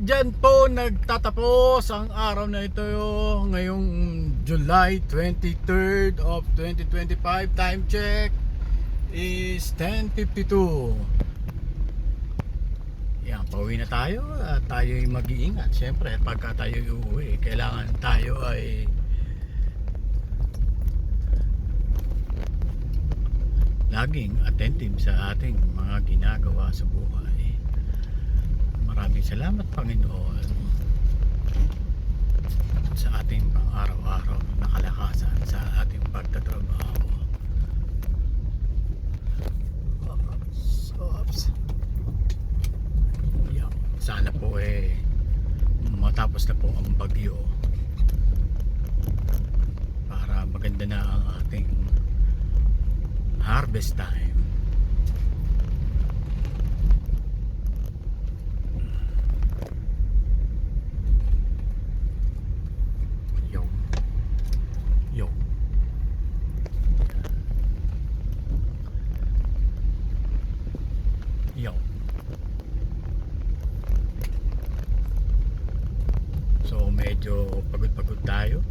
Diyan po nagtatapos ang araw na ito ngayong July 23rd of 2025. Time check is 10:52. Yan, pauwi na tayo at tayo'y mag-iingat. Siyempre, pagka tayo uuwi, kailangan tayo ay laging attentive sa ating mga ginagawa sa buhay. Maraming salamat, Panginoon, sa ating pang-araw-araw na kalakasan sa ating pagtatrabaho. Oops. Yan. Sana po matapos na po ang bagyo para maganda na ang ating harvest time. So medyo pagod-pagod tayo.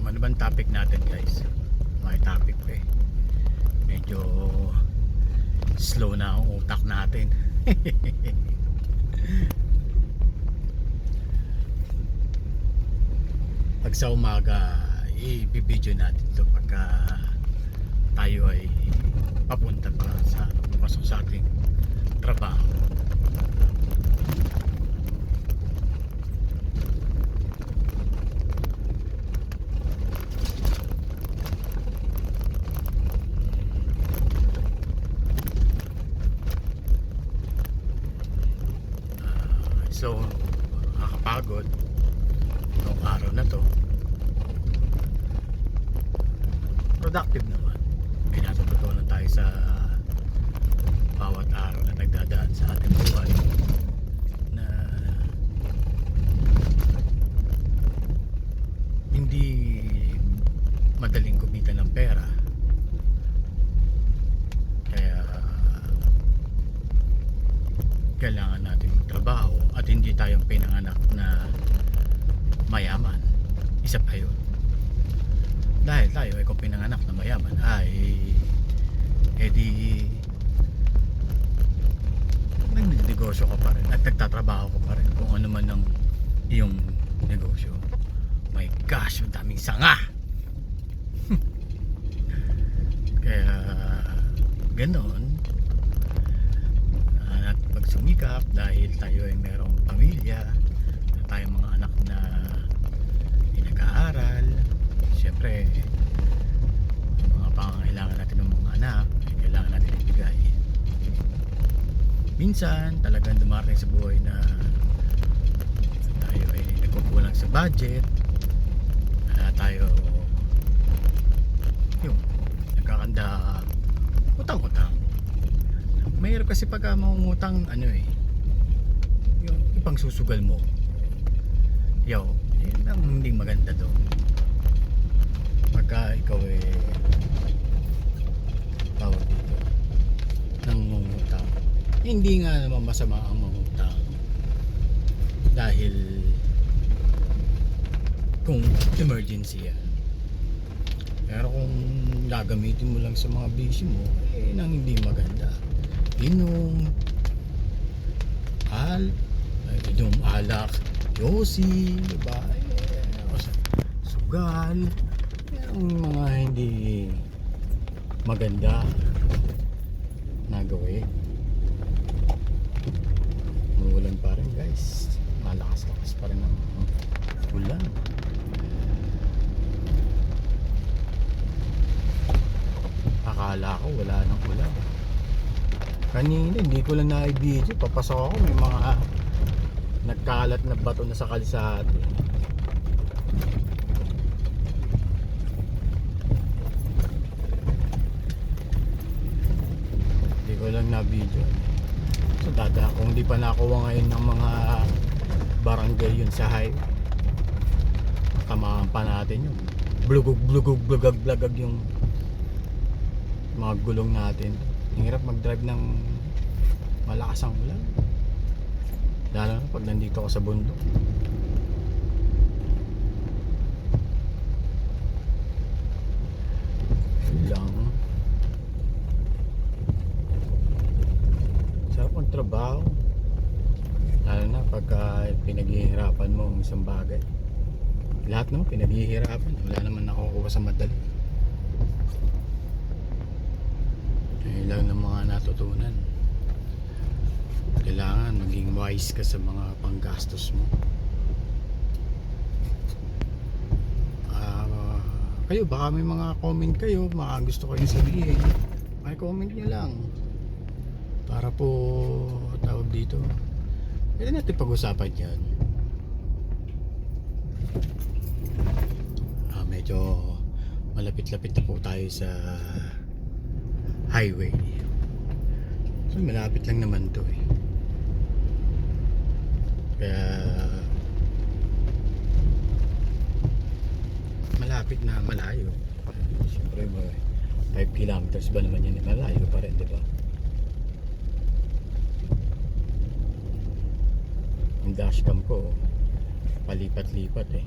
Ano bang topic natin, guys? May topic pa eh. Medyo slow na ang utak natin. Pag sa umaga i-video natin ito pagka tayo ay papunta pa sa pasok sa ating trabaho. So nakakapagod itong araw na to. Productive naman. May natututunan tayo sa bawat araw na nagdadaan sa ating buhay, na hindi madaling kumita ng pera, kaya kailangan natin magtrabaho, at hindi tayong pinanganak na mayaman. Isa pa yun. Dahil tayo ay kung pinanganak na mayaman ay edi nagnegosyo ka pa rin at nagtatrabaho ka pa rin kung ano man ang iyong negosyo. My gosh, ang daming sanga. Kaya ganoon at pagsumikap dahil tayo ay merong pamilya, tayong mga anak na pinag-aaral. Siyempre, mga pangangailangan natin ng mga anak, kailangan natin ibigay. Minsan, talagang dumarating sa buhay na tayo ay nagkukulang sa budget, tayo yung nagkakanda utang-utang. Mahirap kasi pagka mangungutang yung ipang susugal mo. Yun ang hindi maganda doon. Pagka ikaw tawag dito nangungutang, hindi nga naman masama ang mangutang dahil kung emergency yan. Pero kung gagamitin mo lang sa mga bisyo mo, nang hindi maganda. Inom alak, yosi, diba? Sugal, yung mga hindi maganda na gawin. Umuulan pa rin, guys. Malakas-lakas pa rin ang ulan. Akala ko wala nang ulan. Kanina hindi ko lang na-video, papasok ako, may mga nagkalat na bato na sa kalsada. Hindi ko lang na-video. So kung di pa nakuha ngayon ng mga barangay yun sa highway, tamaan pa natin yun. blugag yung mga gulong natin. Ang hirap mag-drive ng malakas ang ulan, lalo na pag nandito ka sa bundok. Yun lang. Sarap magtrabaho, lalo na pagka pinaghihirapan mo ang isang bagay. Lahat naman pinaghihirapan, wala naman nakukuha sa madali. Yun lang ng mga natutunan. Kailangan maging wise ka sa mga panggastos mo. Kayo baka may mga comment kayo, mga gusto kayong sabihin, may comment nyo lang para po tawag dito, pwede natin pag-usapan yan. Medyo malapit-lapit na po tayo sa highway. So malapit lang naman to eh. Kaya malapit na malayo. Siyempre 5 kilometers ba naman yan, malayo pa rin, di ba? Yung dashcam ko palipat-lipat eh.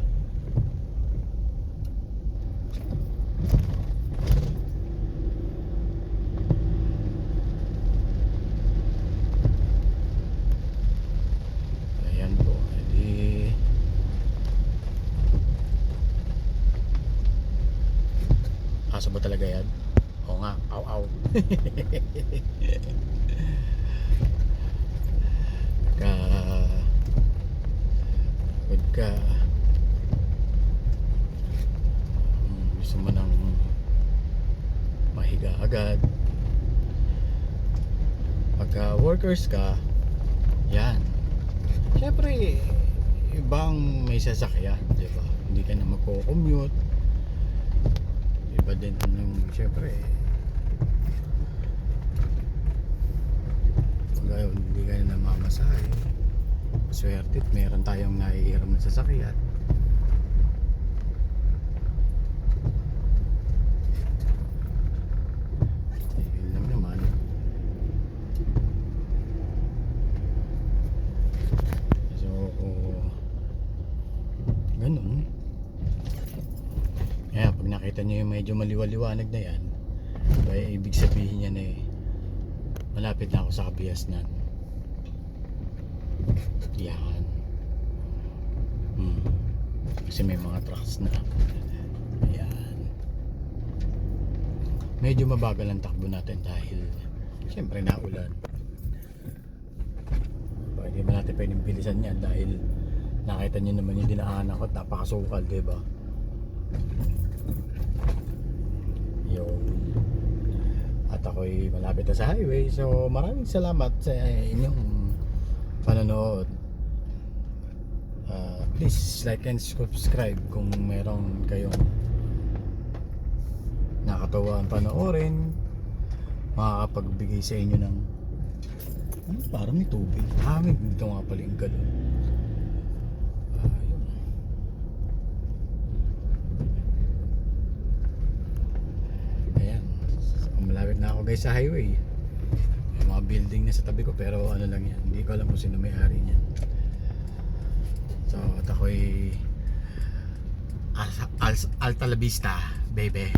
Aso ba talaga yan? Oo nga, aw. Pagka gusto mo nang mahiga agad, pagka workers ka, yan, syempre ibang may sasakyan, di ba? Hindi ka na magko-commute. Iba din nung syempre pag hindi ka na namamasahe, swerte at meron tayong naihiram na sasakyan. Yun lang naman. So ganun. Kaya pag nakita nyo yung medyo maliwaliwanag na yan, kaya ibig sabihin yan eh, malapit na ako sa Kabiasnan. Yan. Kasi may mga trucks na. Ayan. Medyo mabagal ang takbo natin dahil syempre naulan. Hindi ba natin pwedeng bilisan yan dahil nakita nyo naman yung dinaanan ko at napakasukal, diba? Yung at ako'y malapit na sa highway. So maraming salamat sa inyong panonood. Please like and subscribe kung meron kayong nakatawang panoorin, makakapagbigay sa inyo ng parang may tubig. May dito nga pala yung galon. Malapit na ako guys sa highway. May mga building na sa tabi ko pero ano lang yan, hindi ko alam kung sino may-ari niyan. So at ako'y Alta La Vista baby.